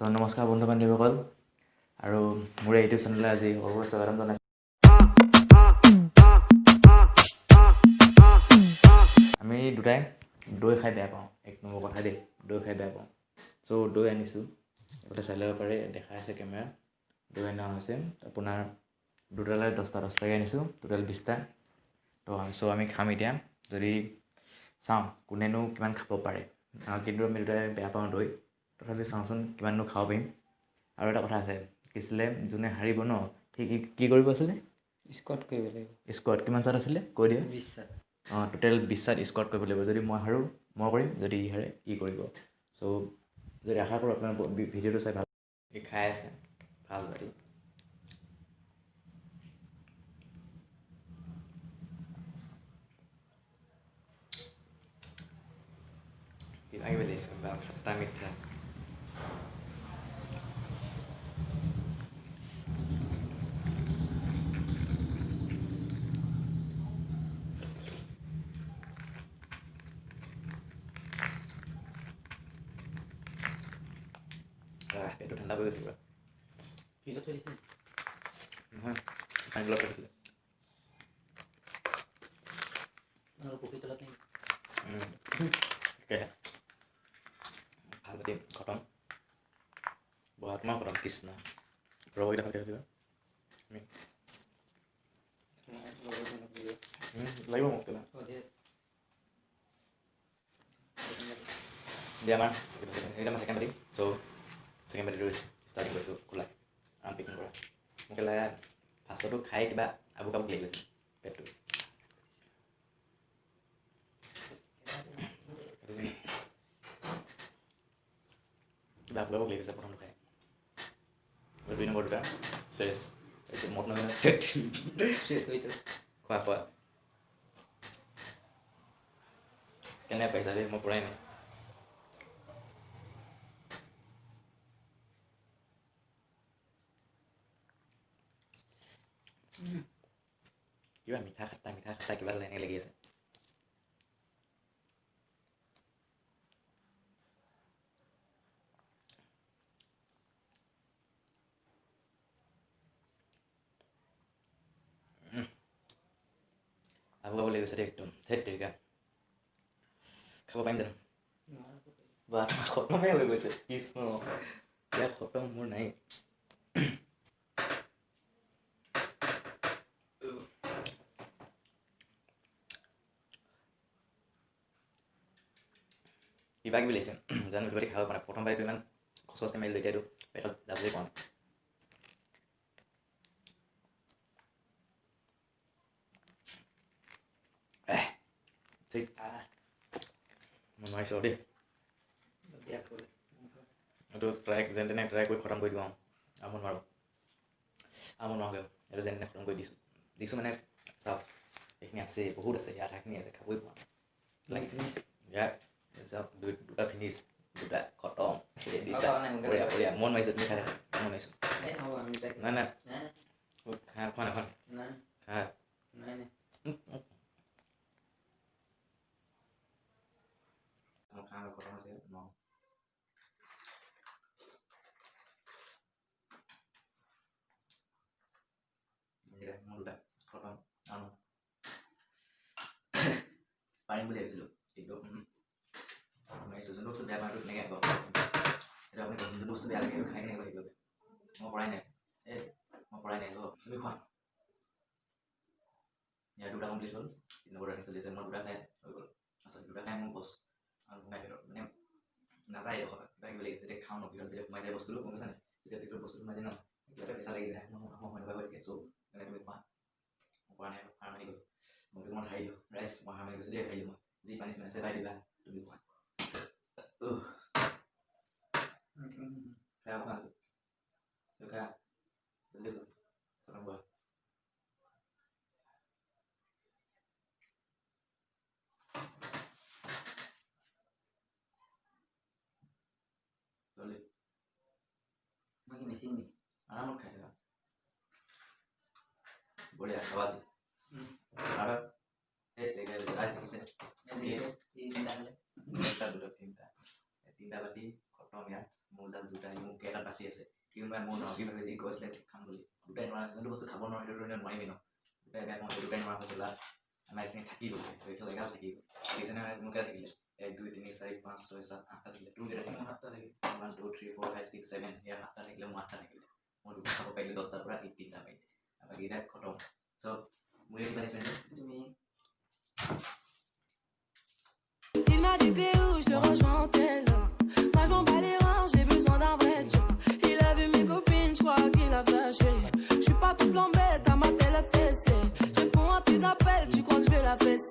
তো নমস্কাৰ বন্ধু বান্ধৱীসকল আৰু মোৰ ইউটিউব চেনেললৈ আজি সকলোকে স্বাগতম জনাইছোঁ। আমি দুটাই দৈ খাই বেয়া পাওঁ, এক নম্বৰ কথা দেই, দৈ খাই বেয়া পাওঁ। চ' দৈ আনিছোঁ, এইফালে চাই ল'ব পাৰে, দেখাই আছে কেমেৰা। দৈ অনা হৈছে আপোনাৰ দুটালৈ 10টা টকাকৈ আনিছোঁ, টোটেল 20টা। তো আমি খাম এতিয়া, যদি চাওঁ কোনেনো কিমান খাব পাৰে। কিন্তু আমি দুটাই বেয়া পাওঁ দৈ, তথাপি চাওঁচোন কিমাননো খাব পাৰিম। আৰু এটা কথা আছে, কি আছিলে, যোনে হাৰিব ন, সি কি কৰিব আছিলে? স্কট কৰিব লাগিব। স্কট কিমান চাট আছিলে কৈ দিয়া? 20 চাট। টোটেল 20 চাট স্কট কৰিব লাগিব। যদি মই হাৰোঁ মই কৰিম, যদি ই হাৰে ই কৰিব। চ' যদি আশা কৰোঁ আপোনাৰ ভিডিঅ'টো চাই ভাল, ই খাই আছে ভাল পাৰি। কিবা কিবি লাগিছে বা খাট্টা মিঠা। পেটটো ঠাণ্ডা হৈ গৈছে পুৰা। ফ্ৰিজত থৈ দিছে নহয়, পানী অলপ থৈছিলে। পুখুৰী তলত নে? তাকেহে ভাল পাতি খতম, বহাত্মা খতম, কৃষ্ণ ৰবকেইটা ভালকৈ থাকিবা। লাগিব মোক কিবা দিয়া আমাৰ এইটো আমাৰ ছেকেণ্ড পাৰ্টি। চ' ছেকেণ্ড পাৰ্টিটো ষ্টাৰ্টিং কৰিছোঁ খোলা আনপেকিং কৰা। মোক লাগে ফাৰ্ষ্টতো খাই কিবা আবুক আবুক লাগি গৈছে পেটটো। কিবা আবুক আবুক লাগি গৈছে প্ৰথমটো খাই। 2 নম্বৰ দুটা চেছ মত নহয় চেছ কৰিছোঁ। খোৱা খোৱা কেনে পাইছা দেই, মই পৰাই নাই। কিবা মিঠা খাট্টা কিবা এটা এনেকৈ লাগি আছে। আবু আবু লাগি গৈছে দেই একদম। ধেত তেৰিকা, খাব পাৰিম জানো? বা খতমেই হৈ গৈছে, কৃষ্ণ এতিয়া খতম মোৰ নাই। কিবা কিবি লাগিছে জানো, কিবা খাব পৰা নাই। প্ৰথম বাৰীটো ইমান খচখচকৈ মাৰিলোঁ, এতিয়াতো পেটত যাবলৈ পোৱা নাই। ঠিক মই নোৱাৰিছোঁ দেই, এইটো যেন তেনে ট্ৰাই কৰি খতম কৰি দিওঁ আৰু মই নোৱাৰোঁ নোৱাৰোঁগৈ। এইটো যেন তেনে খতম কৰি দিছোঁ মানে চাওক, এইখিনি আছে, বহুত আছে, ইয়াত আধাখিনি আছে, খাবই পোৱা নাই। ইয়াত চাওক দুটা ফিনিছ, দুটা খতম, বঢ়িয়া বঢ়িয়া। মন মাৰিছোঁ, তুমি খাই থাকা, মন মাৰিছোঁ। নাই নাই খা, খোৱা নাই খা খতম আছে ন। খতম আনো পাৰিম বুলি ভাবিছিলোঁ, কিন্তু নোৱাৰিছোঁ। যোনটো বস্তু বেয়া পাওঁ সেইটো কেনেকৈ পাব, সেইটো আপুনি যোনটো বস্তু বেয়া লাগে সেইটো খাই কেনেকৈ থাকিব। মই পৰাই নাই, মই পৰাই নাই, তুমি খোৱা। ইয়াৰ দুটা কমপ্লিট হ'ল, 3 নম্বৰ ৰানিং চলি আছে। মই দুটা খাই হৈ গ'ল, আচলতে দুটা খাই মোৰ বছ আৰু সোমাই ভিতৰত মানে নাযায় এডোখৰ কিবা কিবি লাগিছে। যেতিয়া খাওঁ ন, ভিতৰত যেতিয়া সোমাই যায় বস্তুটো, গম পাইছা নাই? যেতিয়া ভিতৰত বস্তুটো সোমাই যায় ন, কিবা এটা পেচা লাগি যায়, মই সেনেকুৱা হৈ থাকে। চ' মানে তুমি খোৱা, মই পৰা নাই, হাৰ মানি গ'লো। মই তোমাক হাৰি দিওঁ ৰাইজ, মই হাৰ মানি গৈছোঁ দেই, হাৰিলোঁ মই। যি পানিচমেণ্ট আছে পাই দিবা, তুমি খোৱা। খাই খোৱা খা জলদি খোৱা, খতম কৰা। জলদি মই কি মেচিন নেকি? আৰামত খাই থাকা, বঢ়িয়া খাবা আজি। আৰু তিনিটা বাতি খতম ইয়াত। মোৰ জাষ্ট দুটাই মোক কেইটা বাচি আছে কিন্তু মই নৰকি ভাবিছোঁ গৈছিলে খাম বুলি দুটাই নোৱাৰা আছে যোনটো বস্তু খাব নোৱাৰোঁ সেইটো নোৱাৰিবি ন দুটাই বেয়া পাওঁ দুটাই নোৱাৰা হৈছে লাষ্ট আমাৰ এইখিনি থাকি গ'ল এইফালে এগাল থাকি গ'ল সেইজনে মোক কেইটা থাকিলে 1 2 3 4 5 6 7 8টা থাকিলে তোৰ কেইটা থাকিলে 7টা থাকিলে 1 2 3 4 5 6 7 ইয়াৰ 8টা থাকিলে মোৰ 8টা থাকিলে মই দুটা খাব পাৰিলোঁ 10টাৰ পৰা 18টা পাৰিলে বাকীকেইটা খতম চ' মোৰ এইটো পানিছমেণ্ট তুমি Il m'a dit t'es où, je te rejoins tel là. Moi je m'en bats les reins, j'ai besoin d'un vrai job. Il a vu mes copines, je crois qu'il a flashé. Je suis pas tout blanc bête, à ma télé fessée. Je réponds à tes appels, tu crois que je vais la fesser.